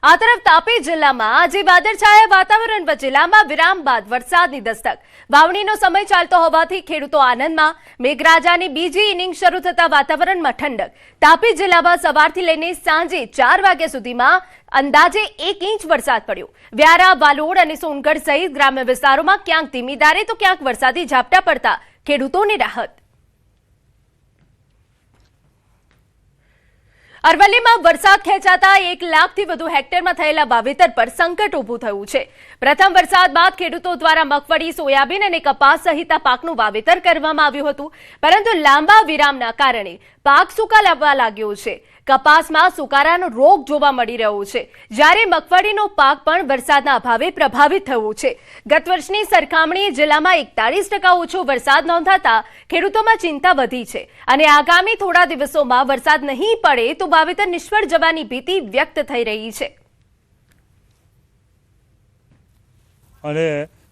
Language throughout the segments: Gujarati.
આ તરફ તાપી જિલ્લામાં આજે વાદળછાયા વાતાવરણ વચ્ચે લાંબા વિરામ બાદ વરસાદની દસ્તક. વાવણીનો સમય ચાલતો હોવાથી ખેડૂતો આનંદમાં. મેઘરાજાની બીજી ઇનિંગ શરૂ થતા વાતાવરણમાં ઠંડક. તાપી જિલ્લામાં સવારથી લઈને સાંજે 4 વાગ્યા સુધીમાં અંદાજે 1 ઇંચ વરસાદ પડ્યો. વ્યારા, વાલોડ અને સોનગઢ સહિત ગ્રામ્ય વિસ્તારોમાં ક્યાંક ધીમી ધારે તો ક્યાંક વરસાદી ઝાપટા પડતા ખેડૂતોને રાહત. અરવલ્લીમાં વરસાદ ખેંચાતા 1 લાખથી વધુ હેક્ટરમાં થયેલા વાવેતર પર સંકટ ઊભું થયું છે. પ્રથમ વરસાદ બાદ ખેડૂતો દ્વારા મગફળી, સોયાબીન અને કપાસ સહિતના પાકનું વાવેતર કરવામાં આવ્યું હતું, પરંતુ લાંબા વિરામના કારણે પાક સૂકા લાગવા લાગ્યો છે. કપાસમાં સુકારાનો રોગ જોવા મળી રહ્યો છે, જ્યારે મગફળીનો પાક પણ વરસાદના અભાવે પ્રભાવિત થયો છે. ગત વર્ષની સરખામણીએ જિલ્લામાં 41% ઓછો વરસાદ નોંધાતા ખેડૂતોમાં ચિંતા વધી છે અને આગામી થોડા દિવસોમાં વરસાદ નહીં પડે તો વાવેતર નિષ્ફળ જવાની ભીતિ વ્યક્ત થઈ રહી છે. અને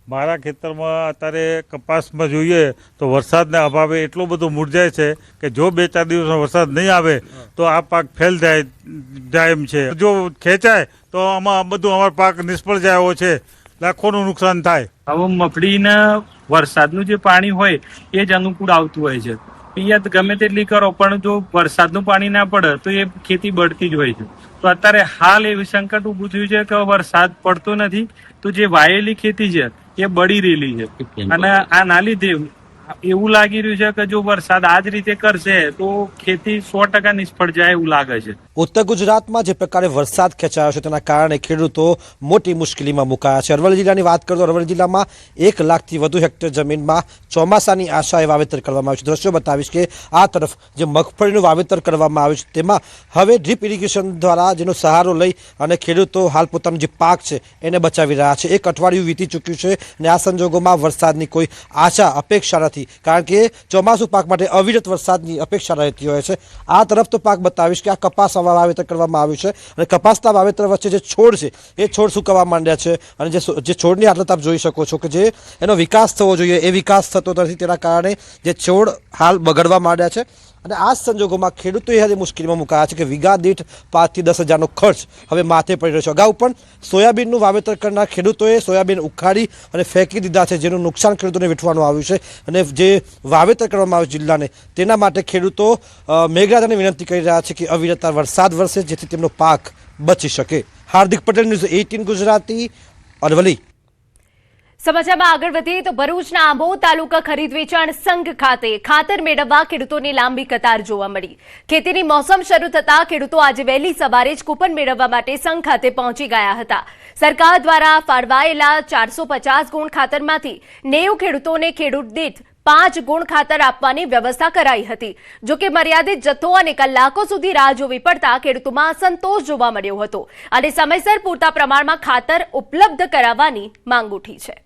મારા ખેતરમાં અત્યારે કપાસમાં જોઈએ તો વરસાદના અભાવે એટલો બધો મુરઝાય છે કે જો 2-4 દિવસનો વરસાદ નહીં આવે તો આ પાક ફેલ જાય એમ છે. જો ખેંચાય તો આમાં બધું અમારો પાક નિષ્ફળ જાય એવો છે, લાખોનું નુકસાન થાય. હવે મગફળીને વરસાદનું જે પાણી હોય એ જ અનુકૂળ આવતું હોય છે. પિયત ગમે તેટલી કરો પણ જો વરસાદનું પાણી ના પડે તો એ ખેતી બળતી જ હોય છે. તો અત્યારે હાલ એવી સંકટ ઊભું થયું છે કે વરસાદ પડતો નથી તો જે વાયેલી ખેતી છે એ બળી રહેલી છે. અને આના લીધે એવું લાગી રહ્યું છે કે જો વરસાદ આ જ રીતે કરશે તો ખેતી 100% નિષ્ફળ જાય એવું લાગે છે. ઉત્તર ગુજરાતમાં જે પ્રકારે વરસાદ ખેંચાયો છે તેના કારણે ખેડૂતો મોટી મુશ્કેલીમાં મુકાયા છે. અરવલ્લી જિલ્લાની વાત કરીએ તો અરવલ્લી જિલ્લામાં 1 લાખથી વધુ હેક્ટર જમીનમાં ચોમાસાની આશાએ વાવેતર કરવામાં આવ્યું છે. દ્રશ્યો બતાવીશ કે આ તરફ જે મગફળીનું વાવેતર કરવામાં આવ્યું છે તેમાં હવે ડ્રીપ ઇરિગેશન દ્વારા જેનો સહારો લઈ અને ખેડૂતો હાલ પોતાનો જે પાક છે એને બચાવી રહ્યા છે. 1 અઠવાડિયું વીતી ચૂક્યું છે અને આ સંજોગોમાં વરસાદની કોઈ આશા અપેક્ષા નથી, કારણ કે ચોમાસુ પાક માટે અવિરત વરસાદની અપેક્ષા રહેતી હોય છે. આ તરફ તો પાક બતાવીશ કે આ કપાસ વાવેતર કરવામાં આવ્યું છે અને કપાસના વાવેતર વચ્ચે જે છોડ છે એ છોડ સુકાવા માંડ્યા છે અને જે છોડની હાલત આપ જોઈ શકો છો કે જે એનો વિકાસ થવો જોઈએ એ વિકાસ થતો નથી, તેના કારણે જે છોડ હાલ બગડવા માંડ્યા છે. અને આ સંજોગોમાં ખેડૂતો એ મુશ્કેલીમાં મુકાયા છે કે વીઘા દીઠ 5 થી 10 હજારનો ખર્ચ હવે માથે પડી રહ્યો છે. અગાઉ પણ સોયાબીનનું વાવેતર કરનાર ખેડૂતોએ સોયાબીન ઉખાડી અને ફેંકી દીધા છે, જેનું નુકસાન ખેડૂતોને વેઠવાનું આવ્યું છે. અને જે વાવેતર કરવામાં આવ્યું જિલ્લાને તેના માટે ખેડૂતો મેઘરાજાને વિનંતી કરી રહ્યા છે કે અવિરત વરસાદ વરસે જેથી તેમનો પાક બચી શકે. હાર્દિક પટેલ, ન્યૂઝ 18 ગુજરાતી, અરવલ્લી. સમાચારમાં આગળ વધીએ તો ભરૂચના આંબોદ તાલુકા ખરીદ વેચાણ સંઘ ખાતે ખાતર મેળવવા ખેડૂતોની લાંબી કતાર જોવા મળી. ખેતીની મોસમ શરૂ થતા ખેડૂતો આજે વહેલી સવારે જ કૂપન મેળવવા માટે સંઘ ખાતે પહોંચી ગયા હતા. સરકાર દ્વારા ફાળવાયેલા 450 ગુણ ખાતરમાંથી 90 ખેડૂતોને ખેડૂત દીઠ 5 ગુણ ખાતર આપવાની વ્યવસ્થા કરાઈ હતી. જોકે મર્યાદિત જથ્થો અને કલાકો સુધી રાહ જોવી પડતા ખેડૂતોમાં અસંતોષ જોવા મળ્યો હતો અને સમયસર પૂરતા પ્રમાણમાં ખાતર ઉપલબ્ધ કરાવવાની માંગ ઉઠી છે.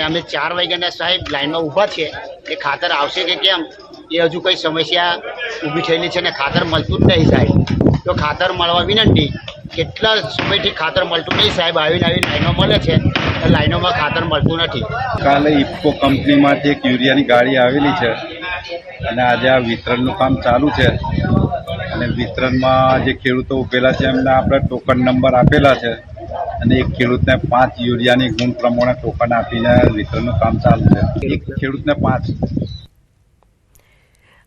અમે 4 વાગ્યાના સાહેબ લાઈનમાં ઊભા છે કે ખાતર આવશે કે કેમ એ હજુ કઈ સમસ્યા ઊભી થયેલી છે ને ખાતર મળતું જ નહીં સાહેબ. તો ખાતર મળવા વિનંતી. કેટલા સમયથી ખાતર મળતું નહીં સાહેબ, આવીને લાઈનો મળે છે, લાઈનોમાં ખાતર મળતું નથી. કાલે ઇફકો કંપનીમાંથી એક યુરિયાની ગાડી આવેલી છે અને આજે આ વિતરણનું કામ ચાલુ છે. અને વિતરણમાં જે ખેડૂતો ઉભેલા છે એમને આપણે ટોકન નંબર આપેલા છે અને એક ખેડૂતને 5 યુરિયાની ગુણ પ્રમાણે ટોકન આપીને વિતરણનું કામ ચાલુ છે. એક ખેડૂતને 5.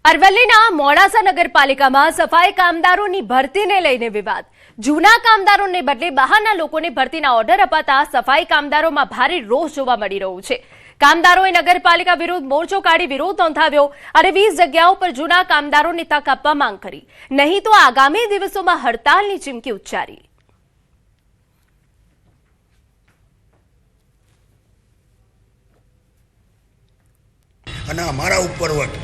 અરવલ્લીના મોડાસા નગરપાલિકામાં સફાઈ કામદારોની ભરતીને લઈને વિવાદ. જૂના કામદારોને બદલે બહારના લોકોને ભરતીના ઓર્ડર અપાતા સફાઈ કામદારોમાં ભારે રોષ જોવા મળી રહ્યો છે. કામદારોએ નગરપાલિકા વિરુદ્ધ મોરચો કાઢી વિરોધ નોંધાવ્યો અને 20 જગ્યાઓ પર જૂના કામદારોને તક આપવા માંગ કરી. નહીં તો આગામી દિવસોમાં હડતાલની ચીમકી ઉચ્ચારી. અને અમારા ઉપરવટ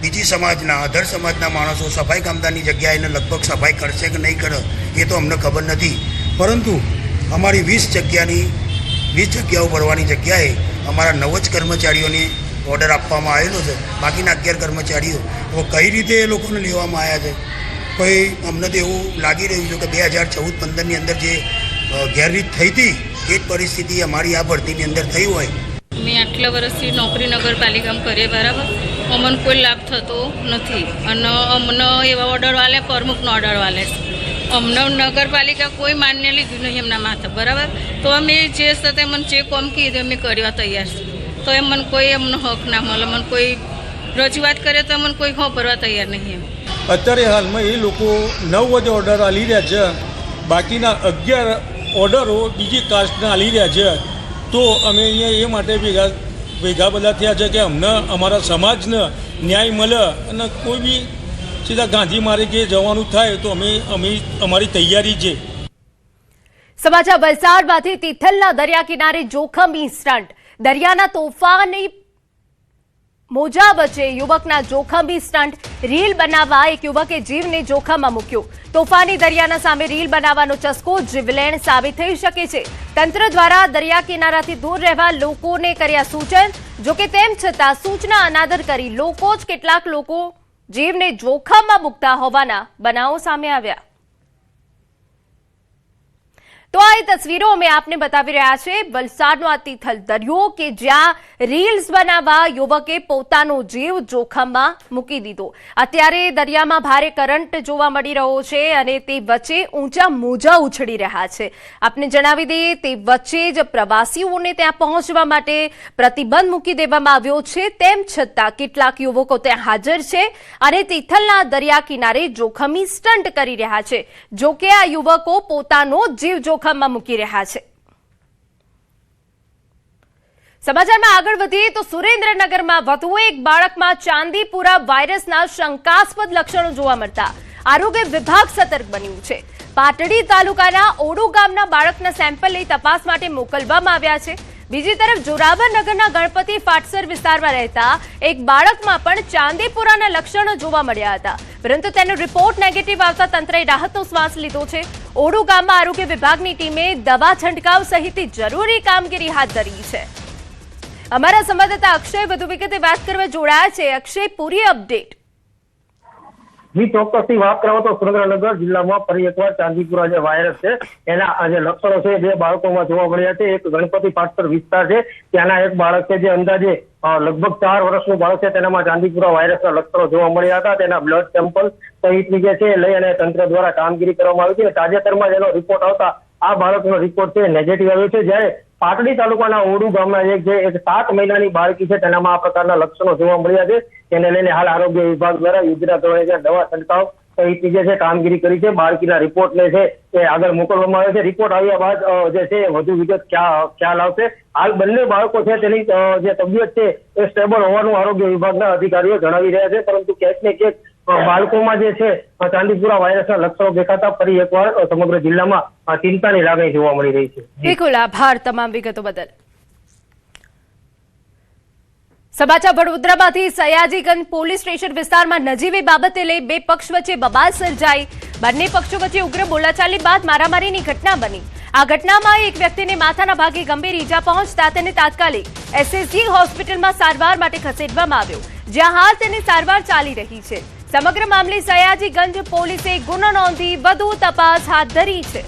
બીજી સમાજના અધર સમાજના માણસો સફાઈ કામદારની જગ્યાએ એને લગભગ સફાઈ કરશે કે નહીં કરે એ તો અમને ખબર નથી, પરંતુ અમારી 20 જગ્યાઓ ભરવાની જગ્યાએ અમારા 9 જ કર્મચારીઓને ઓર્ડર આપવામાં આવેલો છે. બાકીના 11 કર્મચારીઓ કઈ રીતે એ લોકોને લેવામાં આવ્યા છે કોઈ અમને તો એવું લાગી રહ્યું છે કે 2014-15ની અંદર જે ગેરરીત થઈ હતી એ જ પરિસ્થિતિ અમારી આ ભરતીની અંદર થઈ હોય. મેં આટલા વર્ષથી નોકરી નગરપાલિકામાં કરીએ બરાબર, અમને કોઈ લાભ થતો નથી અને અમને એવા ઓર્ડર વાલે પ્રમુખનો ઓર્ડર વાલે અમને નગરપાલિકા કોઈ માન્ય લીધું નહીં એમના માથે, બરાબર? તો અમે જે સાથે મને જે કોમ કીધું અમે કરવા તૈયાર છે, તો એમ મને કોઈ એમનો હક ના મળે, મને કોઈ રજૂઆત કરે તો મને કોઈ કરવા તૈયાર નહીં. એમ અત્યારે હાલમાં એ લોકો 9 જ ઓર્ડર આલી રહ્યા છે, બાકીના 11 ઓર્ડરો બીજી કાસ્ટના આલી રહ્યા છે. તો અમે અહીંયા એ માટે ભેગા બધા થયા છે કે અમને અમારા સમાજને ન્યાય મળે અને કોઈ બી સીધા ગાંધી માર્ગે જવાનું થાય તો અમે અમારી તૈયારી છે. સમાચાર વલસાડમાંથી તિથલના દરિયા કિનારે જોખમી સ્ટન્ટ. દરિયાના તોફાની મોજા વચ્ચે યુવકના જોખમી સ્ટન્ટ. રીલ બનાવવા એક યુવકે જીવને જોખમમાં મૂક્યો. તોફાની દરિયાના સામે રીલ બનાવવાનો ચસ્કો જીવલેણ સાબિત થઈ શકે છે. તંત્ર દ્વારા દરિયા કિનારાથી દૂર રહેવા લોકોને કર્યા સૂચન. જોકે તેમ છતાં સૂચના અનાદર કરી લોકો જ કેટલાક લોકો જીવને જોખમમાં મૂકતા હોવાના બનાવો સામે આવ્યા. તો આ તસવીરો અમે આપને બતાવી રહ્યા છે વલસાડનો આ તિથલ દરિયો કે જ્યાં રીલ્સ બનાવવા યુવકે પોતાનો જીવ જોખમમાં મૂકી દીધો. અત્યારે દરિયામાં ભારે કરંટ જોવા મળી રહ્યો છે અને તે વચ્ચે ઊંચા મોજા ઉછળી રહ્યા છે. આપને જણાવી દઈએ તે વચ્ચે જ પ્રવાસીઓને ત્યાં પહોંચવા માટે પ્રતિબંધ મૂકી દેવામાં આવ્યો છે. તેમ છતાં કેટલાક યુવકો ત્યાં હાજર છે અને તિથલના દરિયા કિનારે જોખમી સ્ટન્ટ કરી રહ્યા છે. જોકે આ યુવકો પોતાનો જીવ જોખમમાં મૂકી રહ્યા છે. સમાચારમાં આગળ વધીએ તો સુરેન્દ્રનગરમાં વધુ એક બાળકમાં ચાંદીપુરા વાયરસના શંકાસ્પદ લક્ષણો જોવા મળતા આરોગ્ય વિભાગ સતર્ક બન્યું છે. પાટડી તાલુકાના ઓડુ ગામના બાળકના સેમ્પલ લઈ તપાસ માટે મોકલવામાં આવ્યા છે. બીજી તરફ જોરાવરનગરના ગણપતિ ફાટસર વિસ્તારમાં રહેતા એક બાળકમાં પણ ચાંદીપુરાના લક્ષણો જોવા મળ્યા હતા, પરંતુ તેનો રિપોર્ટ નેગેટિવ આવતા તંત્રએ રાહતનો શ્વાસ લીધો છે. ઓડુ ગામમાં આરોગ્ય વિભાગની ટીમે દવા છંટકાવ સહિતની જરૂરી કામગીરી હાથ ધરી છે. અમારા સંવાદદાતા અક્ષય વધુ વિગતે વાત કરવા જોડાયા છે. અક્ષય, પૂરી અપડેટ. જી, ચોક્કસથી વાત કરવા તો સુરેન્દ્રનગર જિલ્લામાં ફરી એકવાર ચાંદીપુરા જે વાયરસ છે એના જે લક્ષણો છે 2 બાળકોમાં જોવા મળ્યા છે. એક ગણપતિ ફાટસર વિસ્તાર છે, ત્યાંના એક બાળક છે જે અંદાજે લગભગ 4 વર્ષનું બાળક છે, તેનામાં ચાંદીપુરા વાયરસના લક્ષણો જોવા મળ્યા હતા. તેના બ્લડ સેમ્પલ સહિતની જે છે લઈ અને તંત્ર દ્વારા કામગીરી કરવામાં આવી છે. તાજેતરમાં જેનો રિપોર્ટ આવતા આ બાળકનો રિપોર્ટ છે નેગેટિવ આવ્યો છે. જ્યારે પાટડી તાલુકાના ઓડુ ગામના એક 7 મહિનાની બાળકી છે તેનામાં આ પ્રકારના લક્ષણો જોવા મળ્યા છે. તેને લઈને હાલ આરોગ્ય વિભાગ દ્વારા યુદ્ધના ધોરણે દવા છંટકાવ સહિતની જે છે કામગીરી કરી છે. બાળકીના રિપોર્ટને છે એ આગળ મોકલવામાં આવે છે. રિપોર્ટ આવ્યા બાદ જે છે વધુ વિગત ખ્યાલ આવશે. હાલ બંને બાળકો છે તેની જે તબિયત છે એ સ્ટેબલ હોવાનું આરોગ્ય વિભાગના અધિકારીઓ જણાવી રહ્યા છે, પરંતુ ક્યાંક ને ક્યાંક બાળકોમાં જે છે ચાંદીપુરા વાયરસના લક્ષણો દેખાતા ફરી એકવાર સમગ્ર જિલ્લામાં ચિંતાની લાગણી જોવા મળી રહી છે. બિલકુલ, આભાર તમામ વિગતો બદલ. સમાચાર વડોદરામાંથી સયાજીગંજ પોલીસ સ્ટેશન વિસ્તારમાં નજીવી બાબતે લઈ 2 પક્ષ વચ્ચે બબાલ સર્જાઈ. બંને પક્ષો વચ્ચે ઉગ્ર બોલાચાલી બાદ મારામારીની ઘટના બની. આ ઘટનામાં એક વ્યક્તિને માથાના ભાગે ગંભીર ઈજા પહોંચતા તેને તાત્કાલિક એસએસજી હોસ્પિટલમાં સારવાર માટે ખસેડવામાં આવ્યો, જ્યાં હાલ તેની સારવાર ચાલી રહી છે. સમગ્ર મામલે સયાજીગંજ પોલીસે ગુનો નોંધી વધુ તપાસ હાથ ધરી છે.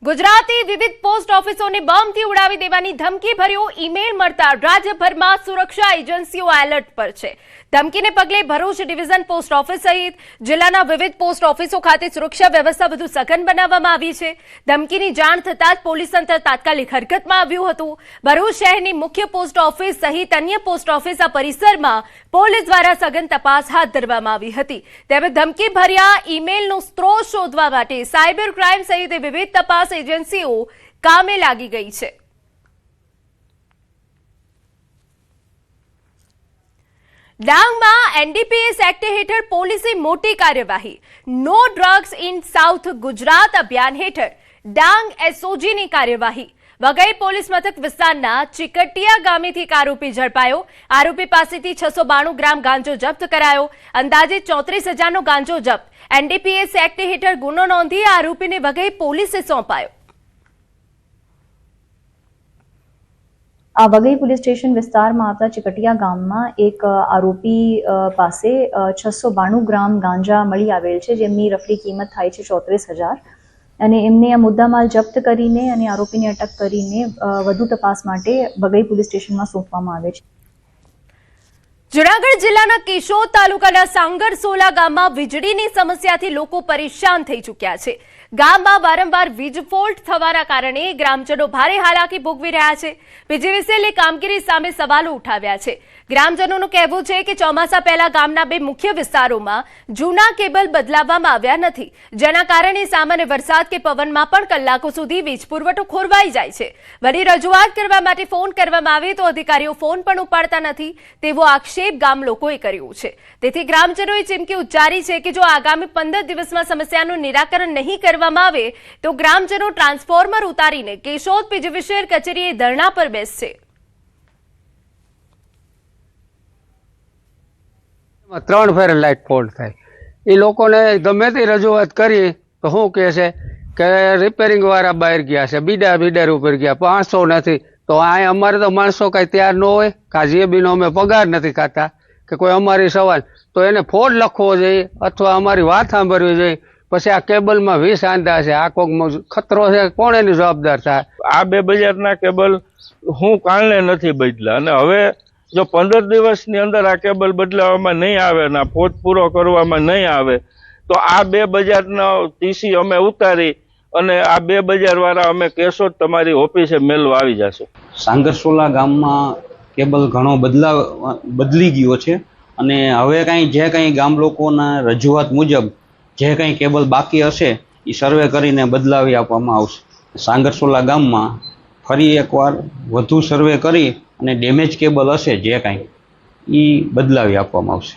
ગુજરાતી વિવિધ પોસ્ટ ઓફિસોને બોમ્બથી ઉડાવી દેવાની ધમકી ભર્યો ઈમેલ મળતા રાજ્યભરમાં સુરક્ષા એજન્સીઓ એલર્ટ પર છે. ધમકીને પગલે ભરૂચ ડિવિઝન પોસ્ટ ઓફિસ સહિત જિલ્લાના વિવિધ પોસ્ટ ઓફિસો ખાતે સુરક્ષા વ્યવસ્થા વધુ સઘન બનાવવામાં આવી છે. ધમકીની જાણ થતાં જ પોલીસ તંત્ર તાત્કાલિક હરકતમાં આવ્યું હતું. ભરૂચ શહેરની મુખ્ય પોસ્ટ ઓફિસ સહિત અન્ય પોસ્ટ ઓફિસ પરિસરમાં પોલીસ દ્વારા સઘન તપાસ હાથ ધરવામાં આવી હતી. તેમજ ધમકી ભર્યા ઈમેલનો સ્ત્રોત શોધવા માટે સાયબર ક્રાઇમ સહિત વિવિધ તપાસ એજન્સીઓ કામે લાગી ગઈ છે. ડાંગમાં એનડીપીએસ એક્ટ હેઠળ પોલીસે મોટી કાર્યવાહી. No drugs in south Gujarat અભિયાન હેઠળ ડાંગ એસઓજીની કાર્યવાહી. વઘઈ પોલીસ મથક વિસ્તારના ચિકટિયા ગામેથી એક આરોપી ઝડપાયો. આરોપી પાસેથી 692 ગ્રામ ગાંજો જપ્ત કરાયો. અંદાજે 34,000નો ગાંજો જપ્ત. એનડીપીએસ એક્ટ હેઠળ ગુનો નોંધી આરોપીને વઘઈ પોલીસે સોંપાયો. વઘઈ પોલીસ સ્ટેશન વિસ્તારમાં આવતા ચિકટિયા ગામમાં એક આરોપી પાસે 692 ગ્રામ ગાંજા મળી આવેલ છે, જેમની રફલી કિંમત થાય છે 34,000, અને એમને આ મુદ્દામાલ જપ્ત કરીને અને આરોપીને અટક કરીને વધુ તપાસ માટે વઘઈ પોલીસ સ્ટેશનમાં સોંપવામાં આવે છે. જૂનાગઢ જિલ્લાના કેશોદ તાલુકાના સાંગરસોલા ગામમાં વીજળીની સમસ્યાથી લોકો પરેશાન થઈ ચૂક્યા છે. ગામમાં વારંવાર વીજ ફોલ્ટ થવાના કારણે ગ્રામજનો ભારે હાલાકી ભોગવી રહ્યા છે. પીજીવીસીએલની કામગીરી સામે સવાલો ઉઠાવ્યા છે. ગ્રામજનોનું કહેવું છે કે ચોમાસા પહેલા ગામના બે મુખ્ય વિસ્તારોમાં જૂના કેબલ બદલાવવામાં આવ્યા નથી, જેના કારણે સામાન્ય વરસાદ કે પવનમાં પણ કલાકો સુધી વીજ પુરવઠો ખોરવાઈ જાય છે. વળી રજૂઆત કરવા માટે ફોન કરવામાં આવે તો અધિકારીઓ ફોન પણ ઉપાડતા નથી તેવો આક્ષેપ ગામ લોકોએ કર્યો છે. તેથી ગ્રામજનોએ ચીમકી ઉચ્ચારી છે કે જો આગામી 15 દિવસમાં સમસ્યાનું નિરાકરણ નહીં કરવામાં આવે તો ગ્રામજનો ટ્રાન્સફોર્મર ઉતારીને કેશોદ પીજીવીસીએલ કચેરીએ ધરણા પર બેસશે. 3 ફેર લાઇટ ફોલ્ટ થાય. એ લોકોને ગમે તે રજૂઆત કરી તો શું કહે છે કે રિપેરિંગ વાળા બહાર ગયા છે, બીડા ઉપર ગયા, 500 નથી. તો આ અમારે તો માણસો કાંઈ તૈયાર ન હોય, કાજીએ બીનો અમે પગાર નથી ખાતા કે કોઈ અમારી સવાલ તો એને ફોડ લખવો જોઈએ અથવા અમારી વાત સાંભળવી જોઈએ. પછી આ કેબલમાં 20 આંધા છે, આ કોઈક ખતરો છે, કોણ એની જવાબદાર થાય? આ 2 બજારના કેબલ હું કારણે નથી બદલા અને હવે જો 15 દિવસની અંદર આ કેબલ બદલાવવામાં નહીં આવે ને ફોટ પૂરો કરવામાં નહીં આવે તો આ 2 બજારનો ટીસી અમે ઉતારી અને આ 2 બજારવાળા અમે કેશોદ તમારી ઓફિસે મેળવા આવી જશું. સાંગરસોલા ગામમાં કેબલ ઘણો બદલી ગયો છે અને હવે જે કાંઈ ગામ લોકોના રજૂઆત મુજબ જે કાંઈ કેબલ બાકી હશે એ સર્વે કરીને બદલાવી આપવામાં આવશે. સાંગરસોલા ગામમાં ફરી એકવાર વધુ સર્વે કરી અને ડેમેજ કેબલ હશે જે કાંઈ એ બદલાવી આપવામાં આવશે.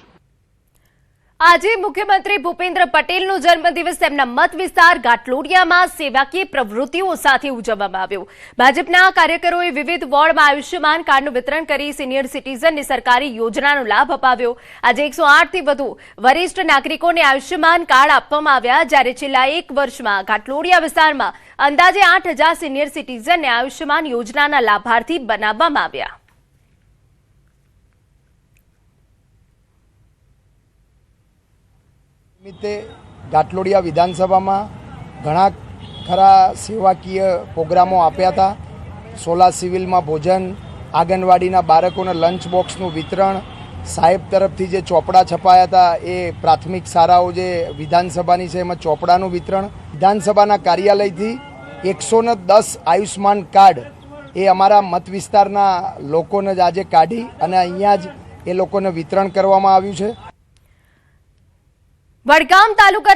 આજે મુખ્યમંત્રી ભૂપેન્દ્ર પટેલનો જન્મદિવસ તેમના મત વિસ્તાર ઘાટલોડિયામાં સેવાકીય પ્રવૃત્તિઓ સાથે ઉજવવામાં આવ્યો. ભાજપના કાર્યકરોએ વિવિધ વોર્ડમાં આયુષ્યમાન કાર્ડનું વિતરણ કરી સિનિયર સિટીઝનને સરકારી યોજનાનો લાભ અપાવ્યો. આજે 108 થી વધુ વરિષ્ઠ નાગરિકોને આયુષ્યમાન કાર્ડ આપવામાં આવ્યા, જ્યારે છેલ્લા 1 વર્ષમાં ઘાટલોડિયા વિસ્તારમાં અંદાજે 8000 સિનિયર સિટીઝનને આયુષ્યમાન યોજનાના લાભાર્થી બનાવવામાં આવ્યા. નિમિત્તે ઘાટલોડિયા વિધાનસભામાં ઘણા ખરા સેવાકીય પ્રોગ્રામો આપ્યા હતા. સોલા સિવિલમાં ભોજન, આંગણવાડીના બાળકોને લંચ બોક્સનું વિતરણ, સાહેબ તરફથી જે ચોપડા છપાયા હતા એ પ્રાથમિક શાળાઓ જે વિધાનસભાની છે એમાં ચોપડાનું વિતરણ, વિધાનસભાના કાર્યાલયથી 110 આયુષ્માન કાર્ડ એ અમારા મત વિસ્તારના લોકોને જ આજે કાઢી અને અહીંયા જ એ લોકોને વિતરણ કરવામાં આવ્યું છે. વડગામ તાલુકાના